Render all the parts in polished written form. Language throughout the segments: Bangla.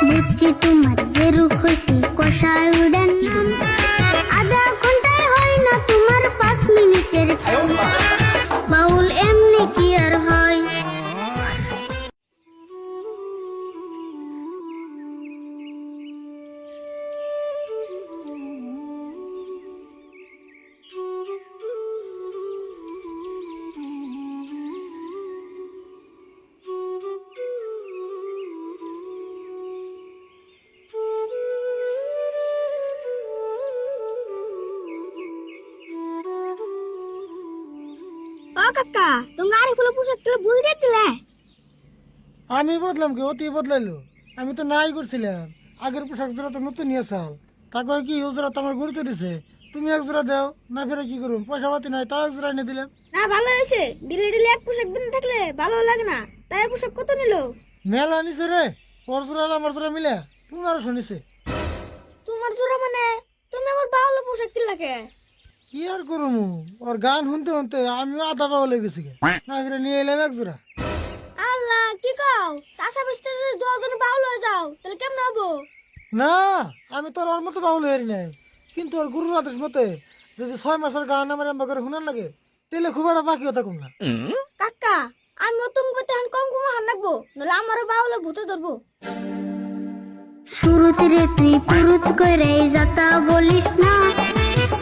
বুঝছি তোমার যে রুখ হইছে কষায় উড়েন নাম আধা ঘন্টায় হয় না তোমার 5 মিনিটের বাউল এমনি কি আর হয় ও কাকা তুমি আরে ফুল পোশাক তুলে ভুল দিলে আমি বদলাম কি অতি বদলাইলো আমি তো নাই করছিলাম আগের পোশাক জোড়া তো নতুন নিয়ে চাল তাকে কি ও জোড়া তো আমার গুরুত্ব দিছে তুমি এক জোড়া দাও না ফেরে কি করুন পয়সা পাতি নাই তাও এক জোড়া এনে দিলাম না ভালো হয়েছে ডিলে ডিলে এক পোশাক বিন থাকলে ভালো লাগে না তাই পোশাক কত নিল মেলা নিছে রে ওর জোড়া আর আমার জোড়া মিলে 1500 নিছে তোমার জোড়া মানে তুমি আমার ভালো পোশাক কিনলাকে কি আর করুম ওর গান শুনতে শুনতে আমি আধা পাওয়া লেগে গেছি না ফেরে নিয়ে এলাম এক জোড়া আল্লাহ কি কও চাষা বেচতে যদি 10 জন বাউল হয়ে যাও তাহলে কেমন হবো না আমি তোর ওর মতো বাউল হয়ে নাই কিন্তু ওর গুরুর আদেশ মতে যদি 6 মাসের গান আমার এমন করে শুনার লাগে তাহলে খুব একটা বাকি হতা কম না কাকা আমি তুমি পেতে কম কম হান রাখবো নলে আমার বাউলে ভূতে ধরবো শুরুতে রে তুই পুরুত কইরে যাতা বলিস না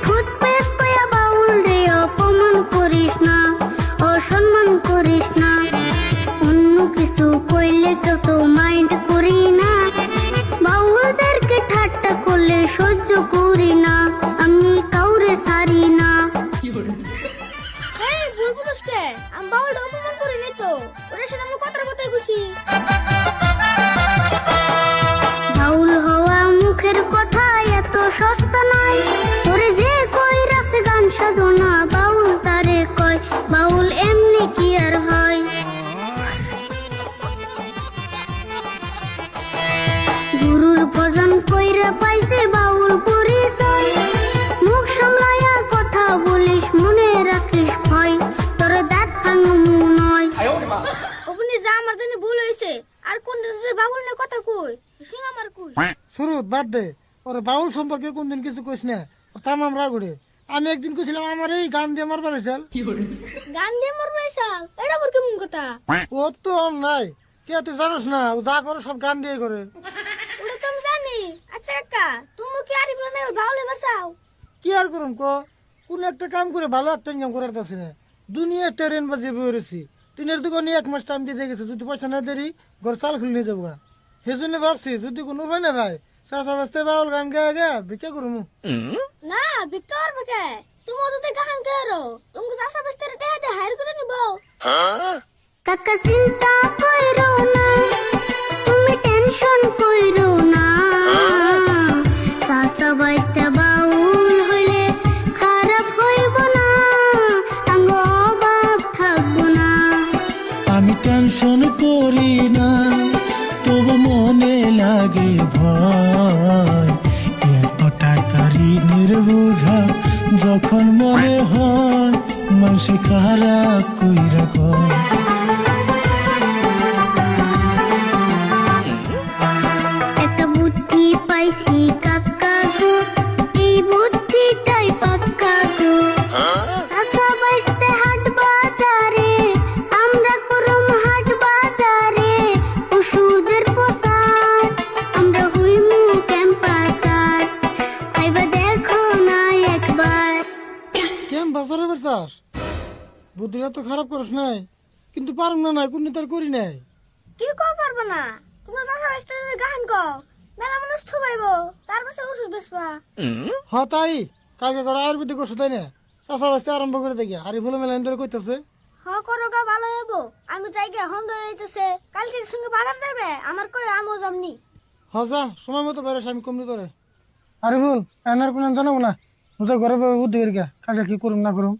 ফুটপেট কইয়া বাউল রে অপমান করিস না অসম্মান করিস না অন্য কিছু কইলে কেউ তো মাইন্ড করি না বাউলদেরকে ঠাট্টা করলে সহ্য করি না আমি কাউরে সারি না এই ভুল বুঝছকে আমি বাউলটা অপমান করিনি তো ওরে সেটা আমি কথার কথাই কইছি বাউল হওয়া মুখের কথা এত সস্তা নয় ওরে যে কই রাস গান সাধনা বাউল তারে কয় বাউল এমনি কি আর হয় গুরুর ভজন কইরা পাইছে বাউল পরিচয় মুখ সামলায়া কথা বলিস মনে রাখিস ভয় তোর দাঁত ভাঙমু নয় ওপনি যা আমার জানি ভুল হইছে আর কোন দিন যে বাউল নিয়ে কথা কই শুন আমার কই শুরু বাদ দে ওর বাউল সম্পর্কে কোনদিন কিছু কইস না তামাম রাগুড়ে আমি একদিন কইছিলাম আমার এই গান দিয়ে মারবার হয়েছিল গান দিয়ে মরবে সাল এটা বর কেমন কথা ও তো আর নাই কে তুই জানোস না ও যা করে সব গান দিয়ে করে ওটা তো আমি জানি আচ্ছা কাকা তুমি কি আরিফ না বাউলে বাসাও কি আর করুন ক কোন একটা কাম করে ভালো একটা ইনকাম করার আছে না দুনিয়া ট্রেন বাজিয়ে বেরোছি তিনের দোকানে 1 মাস টাইম দিয়ে গেছে যদি পয়সা না দেরি ঘর চাল খুলে নিয়ে যাবো সেই জন্য ভাবছি যদি কোনো উপায় না ভাই চাষা বাস্তে বাউল গান গায়ে গা ভিক্ষা করুম না বিকার বকে তুমি যদি গান করো তুমি চাষা বেচতে টাকা দিয়ে হায়ার করে নিব কাকা চিন্তা কইরো না তুমি টেনশন কইরো না চাষা বাইতে বাউল হইলে খারাপ হইব না আঙ্গ অভাব থাকবো না আমি টেনশন করি না তবু মনে লাগে ভয় এত টাকা ঋণের বোঝা যখন মনে হয় মানুষ খারাপ কইরা কয় একটা বুদ্ধি পাইছি কাকা গো এই বুদ্ধিটাই পাক্কা গো চাষা বাইতে হাট বাজারে আমরা করম হাট বাজারে ওষুধের প্রসার আমরা হইমু ক্যাম্পাসার আইবা দেখো না একবার কেম বাজারে বেরছাস বুদ্ধিটা তো খারাপ করিস নাই কিন্তু পারুম না নাই কোন তার করি নাই কি কও পারবো না তুমি চাষা বেচতে গান কও মেলা মানুষ থুবাইবো তারপর সে ওষুধ বেচবা হ তাই কালকে করে আয়ুর্বেদিক ওষুধ তাই না চাষা বাস্তে আরম্ভ করে দেখি আর ফুলে মেলা ধরে কইতাছে হ করো গা ভালো হইবো আমি যাইগে হন্দ হইতেছে কালকের সঙ্গে বাজার যাবে আমার কই আমিও যামনি হ যা সময় মতো বেরোস আমি কমনি তোরে আরে ফুল এনার কোন জানাবো না বুঝা ঘরে বুদ্ধি করি কালকে কি করুম না করুম